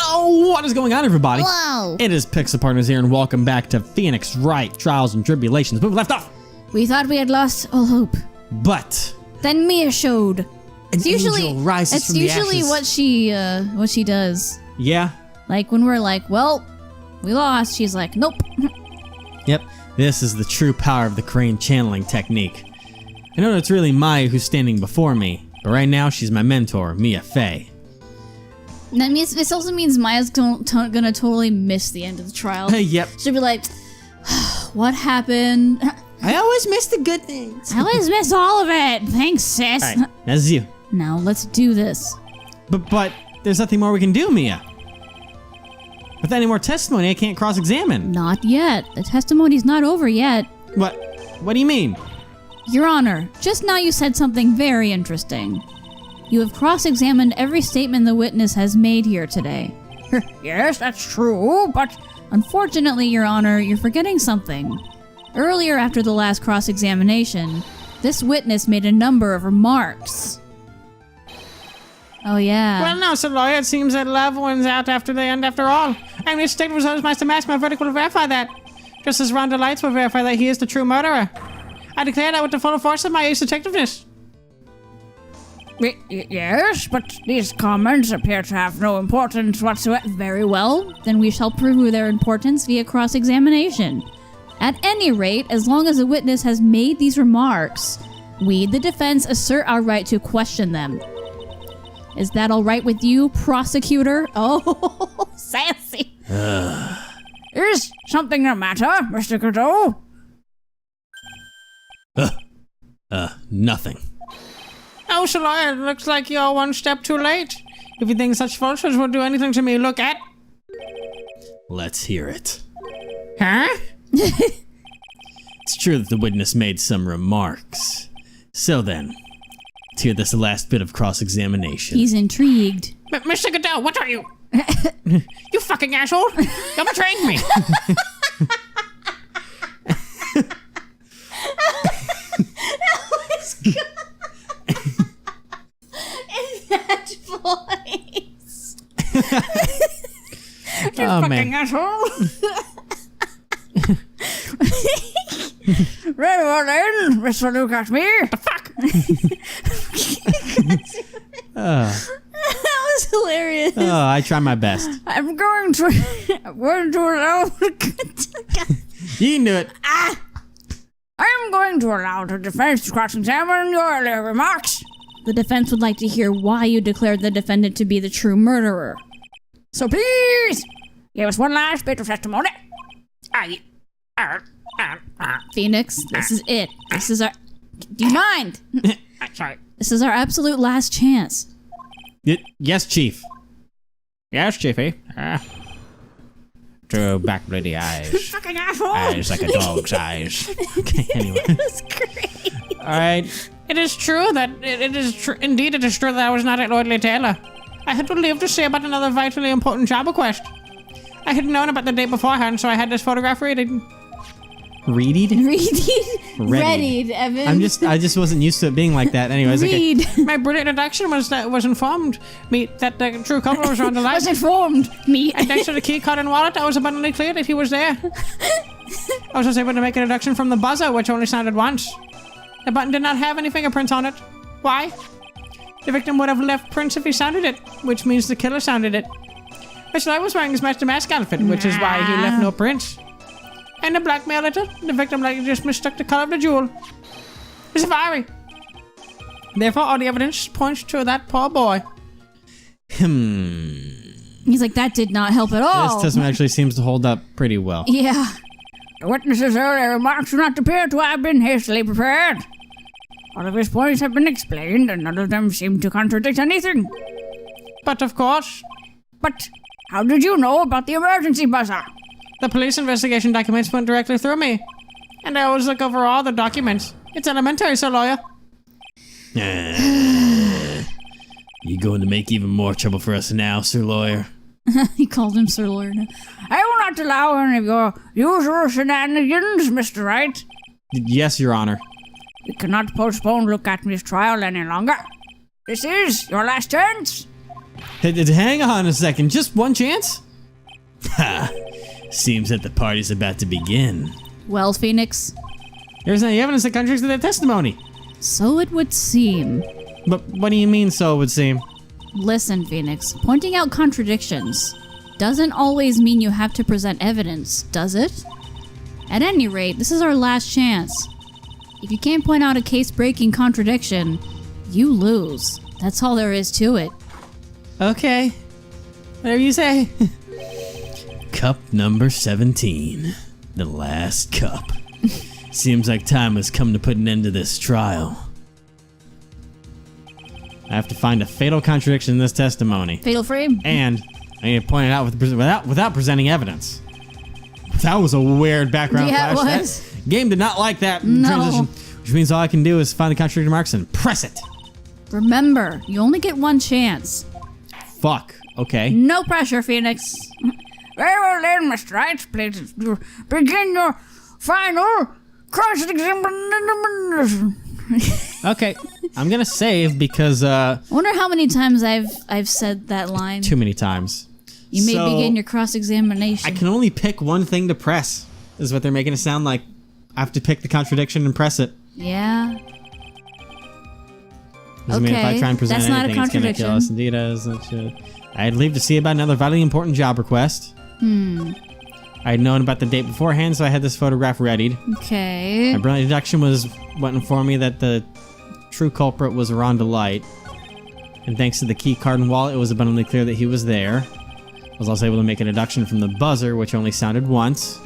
Oh, what is going on, everybody? Whoa! It is Pixel Partners here, and welcome back to Phoenix Wright, Trials and Tribulations. But we left off. We thought we had lost all hope. But Then Mia showed. It's usually angel rises from the ashes. what she does. Yeah. Like when we're like, well, we lost. She's like, nope. Yep. This is the true power of the crane channeling technique. I know it's really Maya who's standing before me, but right now she's my mentor, Mia Fey. And that means this also means Maya's gonna totally miss the end of the trial. Yep. She'll be like, what happened? I always miss the good things. I always miss all of it. Thanks, sis. All right, that's you. Now let's do this. But there's nothing more we can do, Mia. Without any more testimony, I can't cross-examine. Not yet. The testimony's not over yet. What? What do you mean? Your Honor, just now you said something very interesting. You have cross-examined every statement the witness has made here today. Yes, that's true, but unfortunately, Your Honor, you're forgetting something. Earlier after the last cross-examination, this witness made a number of remarks. Oh, yeah. Well, no, Sir Lawyer, it seems that love wins out after the end after all. And the state results Master Mask, my verdict will verify that. Just as Rhonda Lights will verify that he is the true murderer. I declare that with the full force of my ace detectiveness. Yes, but these comments appear to have no importance whatsoever. Very well, then we shall prove their importance via cross-examination. At any rate, as long as the witness has made these remarks, we, the defense, assert our right to question them. Is that all right with you, prosecutor? Oh, sassy. Is something the matter, Mr. Godot? Nothing. Oh, Sir Lawyer, it looks like you're one step too late. If you think such falsehoods will do anything to me, look at... Let's hear it. Huh? It's true that the witness made some remarks. So then, let's hear this last bit of cross-examination. He's intrigued. Mr. Godot, what are you? You fucking asshole! You're betraying me! Voice. You fucking asshole! Very well then, Mr. Look at me. The fuck? That was hilarious. Oh, I try my best. I'm going to allow. You can do it. I'm going to allow the defense to cross-examine your earlier remarks. The defense would like to hear why you declared the defendant to be the true murderer. So please, give us one last bit of testimony. Phoenix, this is it. This is our... Do you mind? Sorry. This is our absolute last chance. Yes, Chief. Yes, Chiefy. Two back bloody eyes. Fucking asshole! Eyes like a dog's eyes. Okay, anyway. It was great. Alright. It is true that it is true. Indeed, it is true that I was not at Lord Taylor. I had to leave to see about another vitally important job request. I had known about the day beforehand, so I had this photograph readed. Readied? Readied, Evan. I just wasn't used to it being like that. Anyways, Read. okay. My brilliant introduction was informed me that the true couple was on the line. Was informed me. And thanks to the key card and wallet, I was abundantly clear that he was there. I was able to make an introduction from the buzzer, which only sounded once. The button did not have any fingerprints on it. Why? The victim would have left prints if he sounded it, which means the killer sounded it. Mr. I was wearing his Master Mask outfit, which is why he left no prints. And the blackmail letter, the victim likely just mistook the color of the jewel. It's a fiery. Therefore, all the evidence points to that poor boy. He's like, that did not help at all. This testimony actually seems to hold up pretty well. Yeah. The witness's earlier remarks do not appear to have been hastily prepared. All of his points have been explained, and none of them seem to contradict anything. But of course. But how did you know about the emergency buzzer? The police investigation documents went directly through me. And I always look over all the documents. It's elementary, Sir Lawyer. You going to make even more trouble for us now, Sir Lawyer? He called him Sir Lawyer now. I will not allow any of your usual shenanigans, Mr. Wright. Yes, Your Honor. We cannot postpone Look at Me's trial any longer. This is your last chance. Hang on a second, just one chance? Ha! Seems that the party's about to begin. Well, Phoenix, There's any evidence that contradicts that testimony. so it would seem. But what do you mean, so it would seem? Listen, Phoenix, pointing out contradictions doesn't always mean you have to present evidence, does it? At any rate, this is our last chance. If you can't point out a case-breaking contradiction, you lose. That's all there is to it. Okay. Whatever you say. Cup number 17. The last cup. Seems like time has come to put an end to this trial. I have to find a fatal contradiction in this testimony. Fatal frame? And I need to point it out without presenting evidence. That was a weird background Yeah, flash. it was. That game did not like that No. transition. Which means all I can do is find the contradictory marks and press it. Remember, you only get one chance. Fuck. Okay. No pressure, Phoenix. Very well then, Mr. Wright. Please begin your final cross-examination. Okay. I'm gonna save because I wonder how many times I've said that line. too many times. You may So, begin your cross-examination. I can only pick one thing to press. Is what they're making it sound like. I have to pick the contradiction and press it. Yeah. Doesn't mean if I Okay, try and present that's not a anything, it's gonna kill us. Indeed, as it should. I'd leave to see about another vitally important job request. I'd known about the date beforehand, so I had this photograph readied. Okay. My brilliant deduction was what informed me that the true culprit was Rhonda Light. And thanks to the key card and wallet, it was abundantly clear that he was there. I was also able to make a deduction from the buzzer, which only sounded once.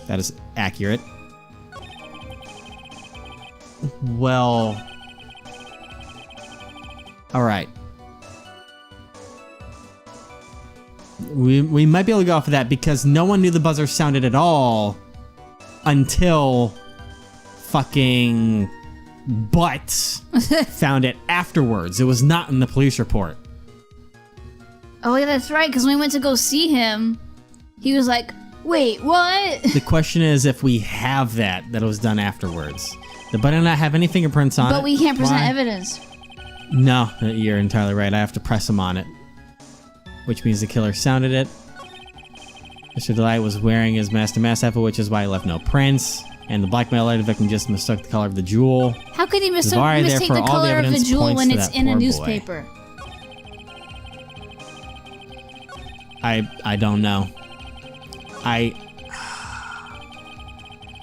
That is accurate. Well... Alright. We might be able to go off of that because no one knew the buzzer sounded at all until fucking Butts found it afterwards. It was not in the police report. Oh, yeah, that's right, because when we went to go see him, he was like, wait, what? The question is if we have that it was done afterwards. The button did not have any fingerprints on it. But we can't present Why? evidence. No, you're entirely right. I have to press him on it. Which means the killer sounded it. Mr. Delight was wearing his mask outfit, which is why he left no prints. And the blackmail later victim just mistook the color of the jewel. How could he There's already there mistake for the all the color of the evidence jewel points when to it's that in a poor boy. newspaper? I don't know.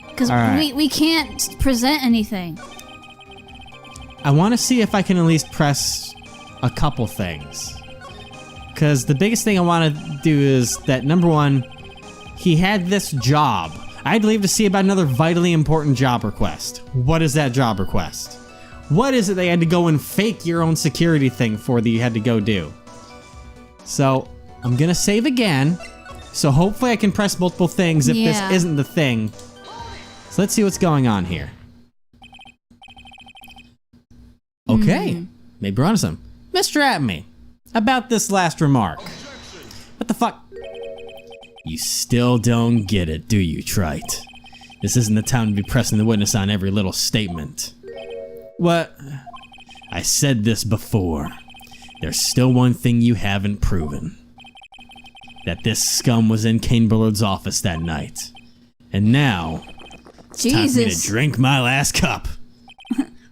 Because All right. we can't present anything. I want to see if I can at least press a couple things. Because the biggest thing I want to do is that, number one, he had this job. I'd leave to see about another vitally important job request. What is that job request? What is it they had to go and fake your own security thing for that you had to go do? So, I'm going to save again. So hopefully I can press multiple things if Yeah. this isn't the thing. So let's see what's going on here. Okay. Maybe we're onto something. Mr. Atme, about this last remark. What the fuck? You still don't get it, do you, Trite? This isn't the time to be pressing the witness on every little statement. What? I said this before. There's still one thing you haven't proven. That this scum was in Kane Bullard's office that night. And now, it's time for me to Jesus. drink my last cup.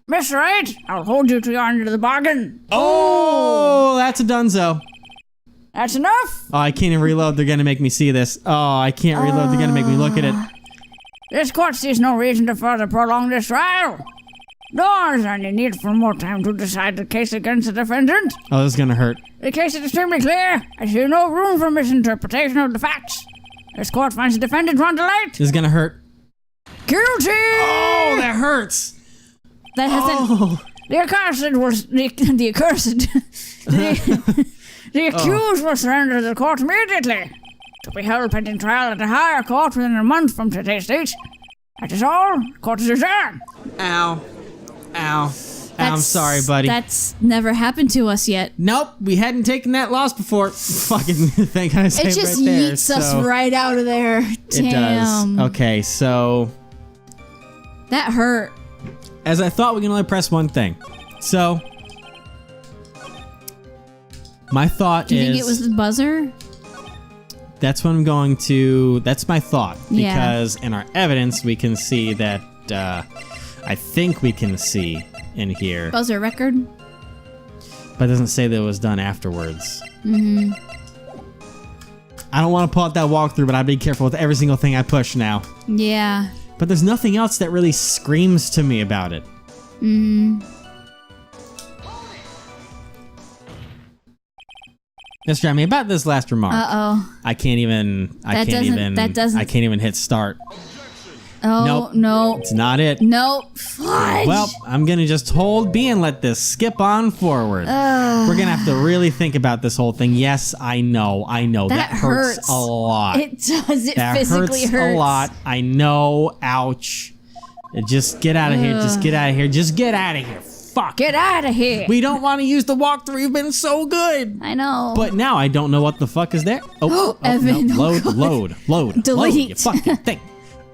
Mr. Wright, I'll hold you to your end of the bargain. Oh, that's a donezo. That's enough. Oh, I can't even reload. They're gonna make me see this. Oh, I can't reload. They're gonna make me look at it. This court sees no reason to further prolong this trial. Nor is there any need for more time to decide the case against the defendant. Oh, this is gonna hurt. The case is extremely clear. I see no room for misinterpretation of the facts. This court finds the defendant Rhonda Light This is gonna hurt. guilty. Oh, that hurts. That hasn't. Oh, The accursed was the accursed. The accused will surrender to the court immediately to be held pending trial at a higher court within a month from today's date. That is all. Court is adjourned. ow, ow. I'm sorry, buddy. That's never happened to us yet. Nope, we hadn't taken that loss before. Fucking thank God I It saved just right there. yeets us so- right out of there. It Damn. does. Okay, so That hurt. as I thought, we can only press one thing. So My thought Do you is... think it was the buzzer? That's what I'm going to... That's my thought. Yeah. Because in our evidence, we can see that... I think we can see in here. Buzzer record? But it doesn't say that it was done afterwards. Mm-hmm. I don't want to pull out that walkthrough, but I'd be careful with every single thing I push now. Yeah. But there's nothing else that really screams to me about it. Mr. Remy, about this last remark. Uh-oh. I can't even hit start. Oh, Nope. no. It's not it. No. Fudge. Well, I'm gonna just hold B and let this skip on forward. We're gonna have to really think about this whole thing. Yes, I know. That hurts a lot. It does. It That physically hurts a lot. I know. Ouch. Just get out of here. Just get out of here. Just get out of here. Fuck. Get out of here. We don't want to use the walkthrough. You've been so good. I know. But now I don't know what the fuck is there. Evan, no. oh God. Load. Delete. You fucking thing.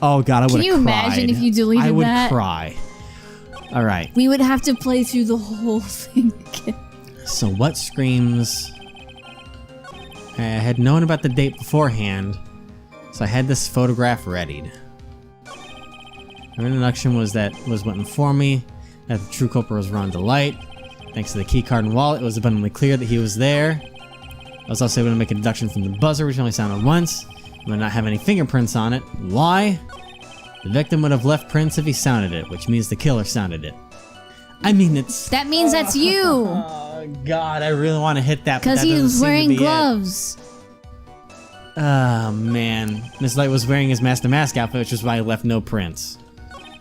Oh God, I would have cried. Can you imagine if you deleted that? I would cry. All right. We would have to play through the whole thing again. So what screams? I had known about the date beforehand, so I had this photograph readied. My introduction was what informed me that the true culprit was Ron DeLight. Thanks to the keycard and wallet, it was abundantly clear that he was there. I was also able to make a deduction from the buzzer, which only sounded once. It would not have any fingerprints on it. Why? The victim would have left prints if he sounded it, which means the killer sounded it. I mean, it's... That means that's you. Oh, God, I really want to hit that, but Because that he doesn't was seem to wearing be gloves. Oh, man. Miss Light was wearing his Master Mask outfit, which is why he left no prints.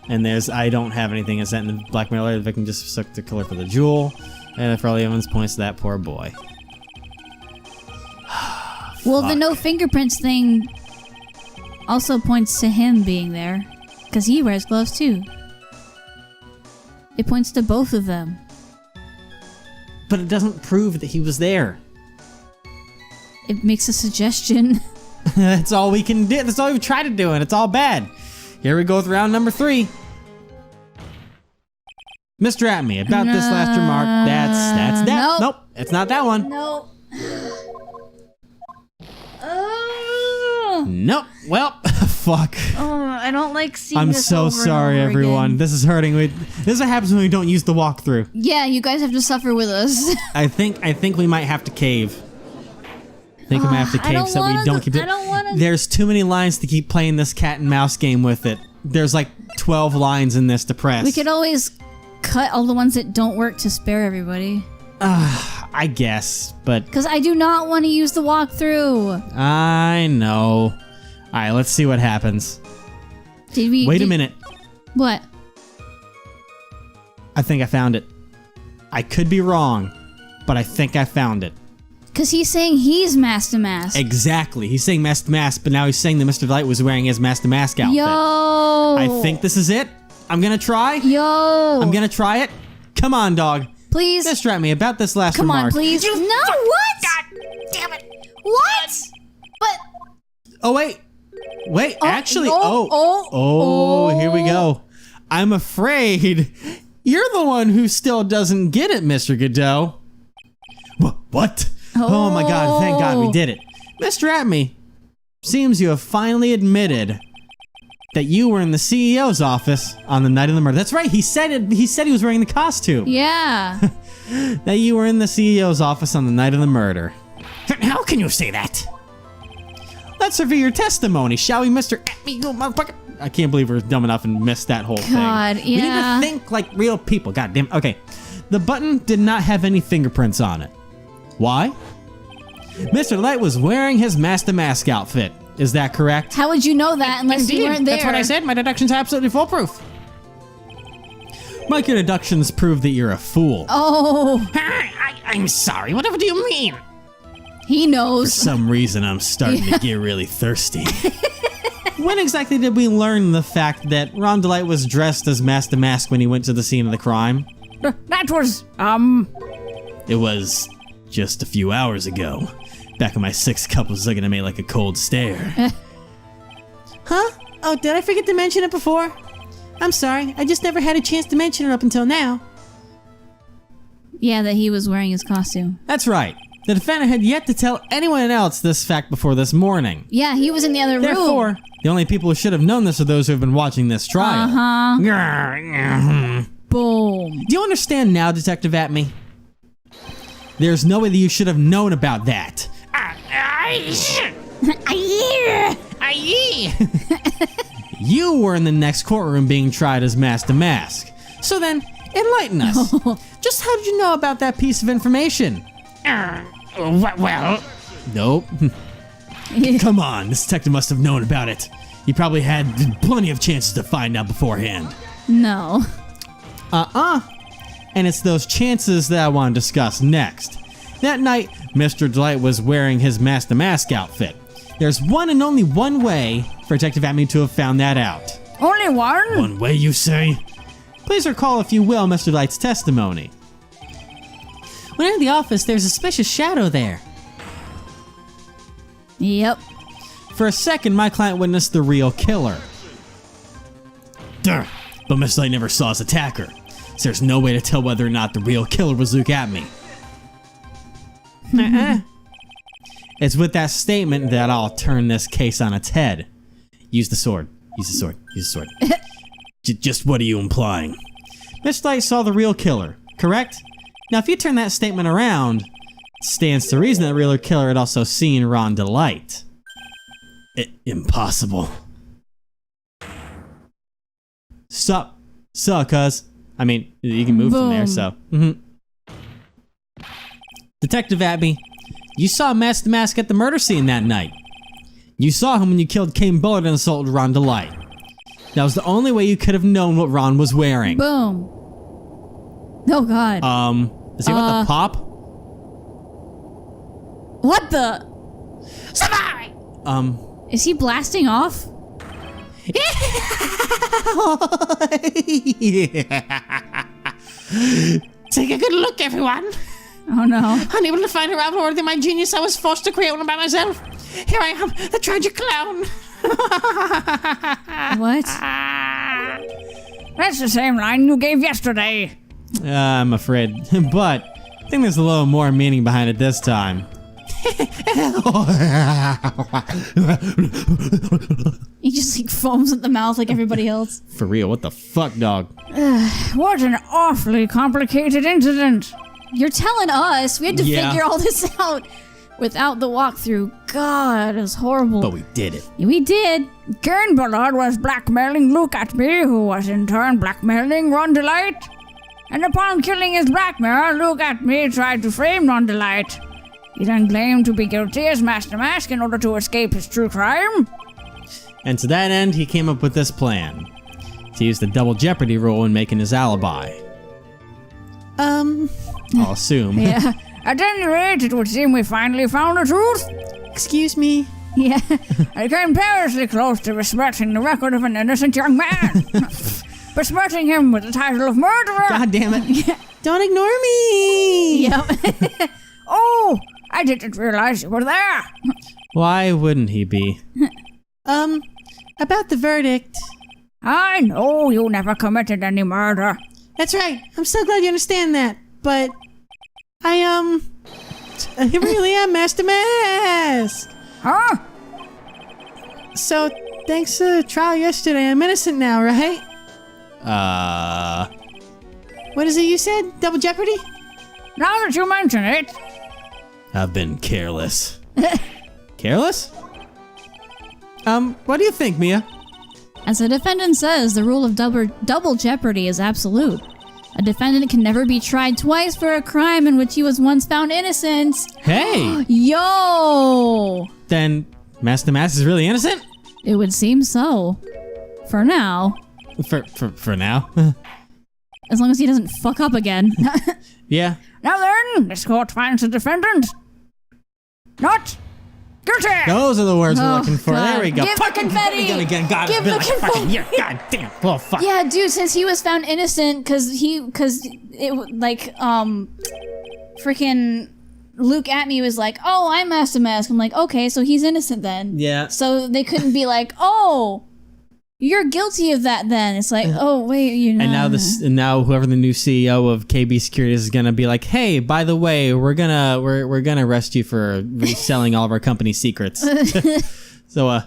And I don't have anything. It's that in the blackmail later, the victim just took the killer for the jewel. And for all the evidence points to that poor boy. Well, the no fingerprints thing also points to him being there. Because he wears gloves too. It points to both of them. But it doesn't prove that he was there. It makes a suggestion. That's all we can do. That's all we've tried to do, and it's all bad. Here we go with round number 3. Mr. Atme, about this last remark. That's that. Nope, it's not that one. No. Nope. Well, fuck. Oh, I don't like seeing I'm this so over sorry, and over everyone. again. This is hurting. This is what happens when we don't use the walkthrough. Yeah, you guys have to suffer with us. I think we might have to cave. I think we might have to cave so we don't keep it. I don't want to. There's too many lines to keep playing this cat and mouse game with it. There's like 12 lines in this to press. We could always cut all the ones that don't work to spare everybody. I guess, but... Because I do not want to use the walkthrough. I know. Alright, let's see what happens. Wait a minute. What? I think I found it. I could be wrong, but I think I found it. Because he's saying he's Master Mask. Exactly. He's saying Master Mask, but now he's saying that Mr. Light was wearing his Master Mask outfit. Yo! I think this is it. I'm gonna try. Yo! I'm gonna try it. Come on, dog. Please. Distract me about this last Come remark. on, please. No, what? God damn it. What? But... Oh, wait. Wait, actually. Oh, here we go. I'm afraid you're the one who still doesn't get it, Mr. Godot. What? Oh my God, thank God we did it. Mr. Atme, seems you have finally admitted that you were in the CEO's office on the night of the murder. That's right, he said it. He said he was wearing the costume. Yeah. That you were in the CEO's office on the night of the murder. How can you say that? Let's review your testimony, shall we, Mr. Atme, you motherfucker? I can't believe we're dumb enough and missed that whole thing. God, We need yeah. to think like real people. God damn. Okay. The button did not have any fingerprints on it. Why? Mr. Light was wearing his Master Mask outfit. Is that correct? How would you know that unless you weren't there? That's what I said. My deduction's absolutely foolproof. Mike, your deductions prove that you're a fool. Oh, I'm sorry. Whatever do you mean? he For knows. some reason, I'm starting to get really thirsty. When exactly did we learn the fact that Ron DeLight was dressed as Master Mask when he went to the scene of the crime? That was, It was just a few hours ago. Back when my 6 cup was looking at me like a cold stare. Huh? Oh, did I forget to mention it before? I'm sorry, I just never had a chance to mention it up until now. Yeah, that he was wearing his costume. That's right. The defendant had yet to tell anyone else this fact before this morning. Yeah, he was in the other room. Therefore, the only people who should have known this are those who have been watching this trial. Boom. Do you understand now, Detective Atme? There's no way that you should have known about that. You were in the next courtroom being tried as Master Mask. So then, enlighten us. Just how did you know about that piece of information? Well, Nope. Come on, this detective must have known about it. He probably had plenty of chances to find out beforehand. No. And it's those chances that I want to discuss next. That night, Mr. Delight was wearing his Master Mask outfit. There's one and only one way for Detective Atme to have found that out. Only one? One way, you say? Please recall, if you will, Mr. Delight's testimony. When in the office, there's a suspicious shadow there. Yep. For a second, my client witnessed the real killer. Duh, but Mr. Delight never saw his attacker, so there's no way to tell whether or not the real killer was Luke Atme. It's with that statement that I'll turn this case on its head. Use the sword. Use the sword. Use the sword. Just what are you implying? Mr. Delight saw the real killer, correct? Now, if you turn that statement around, it stands to reason that the real killer had also seen Ron Delight. Impossible. Sup, cuz. I mean, you can move from there, so. Detective Atme, you saw Master Mask at the murder scene that night. You saw him when you killed Kane Bullard and assaulted Ron Delight. That was the only way you could have known what Ron was wearing. Boom. Oh, God. Is he with the pop? What the? Survive! Is he blasting off? Take a good look, everyone. Oh, no. Unable to find a rival worthy of my genius, I was forced to create one by myself. Here I am, the tragic clown. What? That's the same line you gave yesterday. I'm afraid. But I think there's a little more meaning behind it this time. He just like foams at the mouth like everybody else. For real, what the fuck, dog? What an awfully complicated incident. You're telling us we had to Yeah. figure all this out without the walkthrough. God, it was horrible. But we did it. We did. Karen Bullard was blackmailing Luke Atme, who was in turn blackmailing Ron Delight. And upon killing his blackmailer, Luke Atme tried to frame Ron Delight. He then claimed to be guilty as Master Mask in order to escape his true crime. And to that end, he came up with this plan. To use the double jeopardy rule in making his alibi. I'll assume. Yeah. At any rate, it would seem we finally found the truth. Excuse me? Yeah. I came perilously close to besmirching the record of an innocent young man. Besmirching him with the title of murderer. God damn it. Don't ignore me! Yep. Oh, I didn't realize you were there. Why wouldn't he be? About the verdict. I know you never committed any murder. That's right. I'm so glad you understand that. But I really am Master Mask. Huh? So thanks to the trial yesterday, I'm innocent now, right? What is it you said? Double jeopardy? Now that you mention it, I've been careless. Careless? What do you think, Mia? As the defendant says, the rule of double jeopardy is absolute. A defendant can never be tried twice for a crime in which he was once found innocent. Hey! Yo! Then Master Mask is really innocent? It would seem so. For now. For now? As long as he doesn't fuck up again. Yeah. now then, this court finds the defendant not guilty. Those are the words we're Oh, looking for. God. There we go. Give the Fucking confetti! gun again. God, Give it's been the like a fucking year. God damn. Oh, fuck. Yeah, dude, since he was found innocent freaking Luke Atme was like, oh, I'm Master Mask. I'm like, okay, so he's innocent then. Yeah. So they couldn't be like, oh, You're guilty of that then. It's like, oh, wait, you know. And now whoever the new CEO of KB Securities is gonna be like, hey, by the way, we're gonna arrest you for reselling all of our company secrets. So,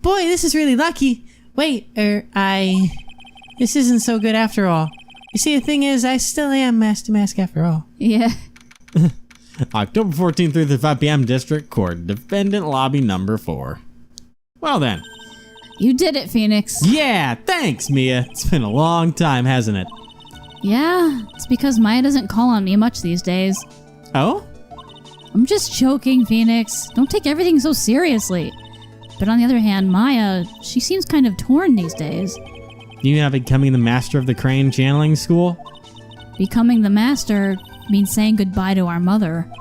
boy, this is really lucky. Wait, this isn't so good after all. You see, the thing is, I still am Master Mask after all. Yeah. October 14th, 3:05 p.m. District Court, Defendant Lobby Number 4. Well then. You did it, Phoenix. Yeah, thanks, Mia. It's been a long time, hasn't it? Yeah, it's because Maya doesn't call on me much these days. Oh? I'm just joking, Phoenix. Don't take everything so seriously. But on the other hand, Maya, she seems kind of torn these days. You mean becoming the master of the crane channeling school? Becoming the master means saying goodbye to our mother.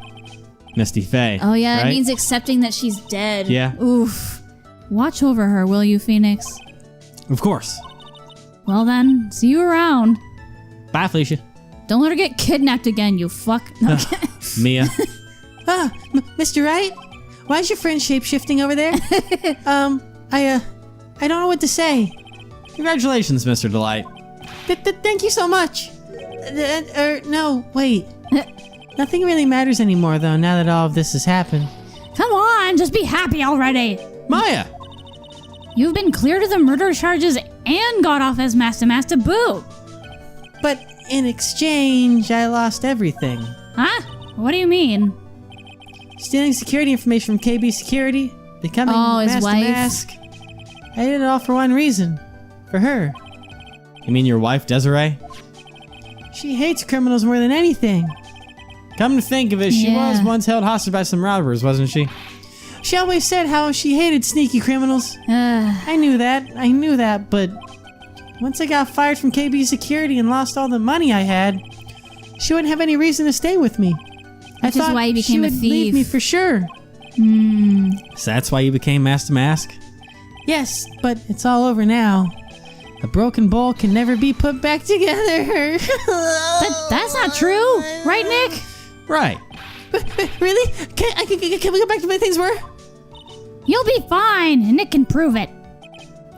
Misty Faye. Oh yeah, right? It means accepting that she's dead. Yeah. Oof. Watch over her, will you, Phoenix? Of course. Well then, see you around. Bye, Felicia. Don't let her get kidnapped again, you fuck. No. Mia. Mr. Wright? Why is your friend shape-shifting over there? I don't know what to say. Congratulations, Mr. Delight. Thank you so much. No, wait. Nothing really matters anymore, though, now that all of this has happened. Come on, just be happy already. Maya! You've been cleared of the murder charges and got off as Master to boot. But in exchange, I lost everything. Huh? What do you mean? Stealing security information from KB Security, becoming his Master wife. Mask. I did it all for one reason. For her. You mean your wife, Desiree? She hates criminals more than anything. Come to think of it, she was once held hostage by some robbers, wasn't she? She always said how she hated sneaky criminals. I knew that, but once I got fired from KB Security and lost all the money I had, she wouldn't have any reason to stay with me. Which is why you became a thief. She would leave me for sure. So that's why you became Master Mask? Yes, but it's all over now. A broken bowl can never be put back together. That's not true, right, Nick? Right. Really? Can we go back to the way things were? You'll be fine, and Nick can prove it.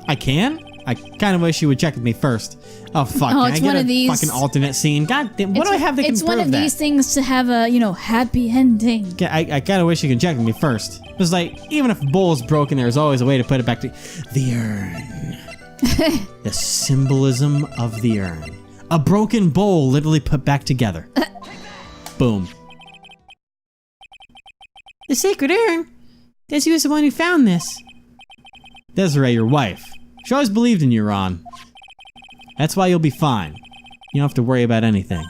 I can? I kind of wish you would check with me first. Oh, fuck. Oh, Can it's I get one a of these- fucking alternate scene? God damn, what do I have that can It's prove one of that? these things to have a, happy ending. I kind of wish you could check with me first. It's like, even if a bowl is broken, there's always a way to put it back to the urn. The symbolism of the urn. A broken bowl literally put back together. Boom. The sacred urn? Desi was the one who found this. Desiree, your wife. She always believed in you, Ron. That's why you'll be fine. You don't have to worry about anything.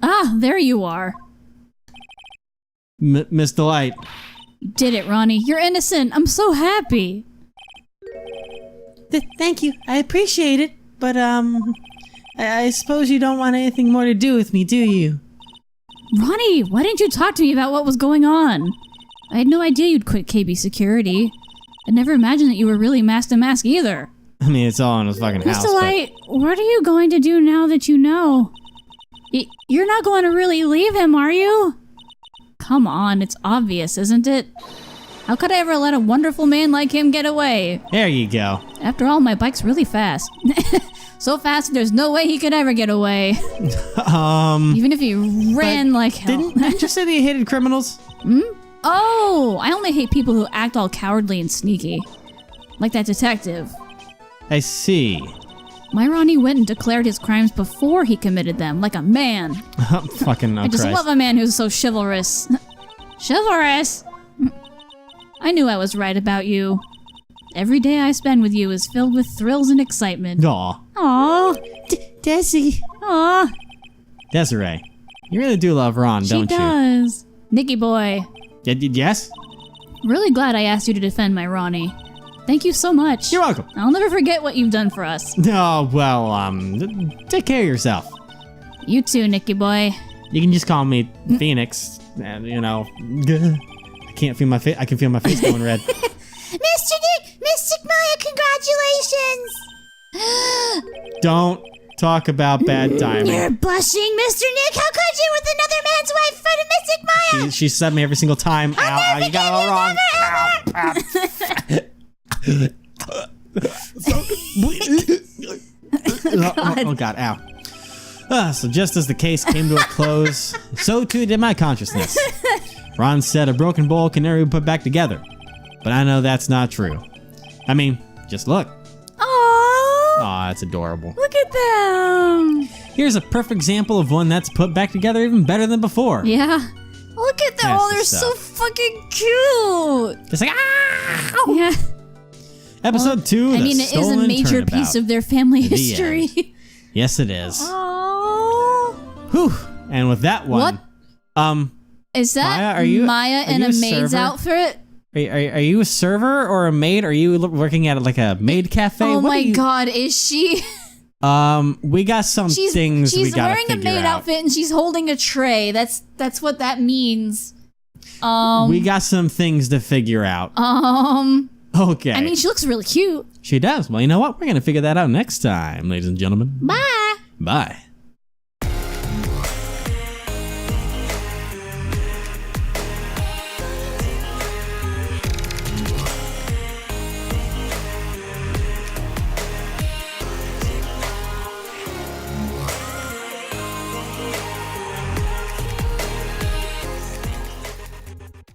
Ah, there you are. Miss Delight. You did it, Ronnie. You're innocent. I'm so happy. Thank you. I appreciate it. But, I suppose you don't want anything more to do with me, do you? Ronnie, why didn't you talk to me about what was going on? I had no idea you'd quit KB Security. I never imagined that you were really Master Mask either. I mean, it's all in his fucking house. Mr. Light, what are you going to do now that you know? You're not going to really leave him, are you? Come on, it's obvious, isn't it? How could I ever let a wonderful man like him get away? There you go. After all, my bike's really fast. So fast, there's no way he could ever get away. Even if he ran like hell. Didn't you say that you hated criminals? Oh, I only hate people who act all cowardly and sneaky. Like that detective. I see. My Ronnie went and declared his crimes before he committed them, like a man. Fucking I just Christ. love a man who's so chivalrous. Chivalrous? I knew I was right about you. Every day I spend with you is filled with thrills and excitement. Aw. Aw. Desi. Aw. Desiree, you really do love Ron, She don't you? does. Nicky boy. Yes? Really glad I asked you to defend my Ronnie. Thank you so much. You're welcome. I'll never forget what you've done for us. Oh, well, take care of yourself. You too, Nicky boy. You can just call me Phoenix, and, I can't feel my face. I can feel my face going red. Mr. Nick! Mystic Maya, congratulations! Don't talk about bad timing. You're blushing, Mr. Nick! How could you with another man's wife for the Mystic Maya? She said me every single time. Ow, you got it all wrong. Ow, Oh, God, ow. So just as the case came to a close, so too did my consciousness. Ron said a broken bowl can never be put back together. But I know that's not true. I mean, just look. Aww. Aw, that's adorable. Look at them. Here's a perfect example of one that's put back together even better than before. Yeah. Look at them. That's Oh, the they're stuff. so fucking cute. Just like, ah! Yeah. Episode 2, I mean, it is a major piece of their family The history. Yes, it is. Oh. Whew. And with that one, Is that Maya, Maya in a maid's server? outfit? Are you a server or a maid? Are you working at like a maid cafe? Oh What my are you- God, is she? We got some She's things we gotta wearing a figure maid out. outfit and she's holding a tray. That's what that means. We got some things to figure out. Okay. I mean, she looks really cute. She does. Well, you know what? We're gonna figure that out next time, ladies and gentlemen. Bye. Bye.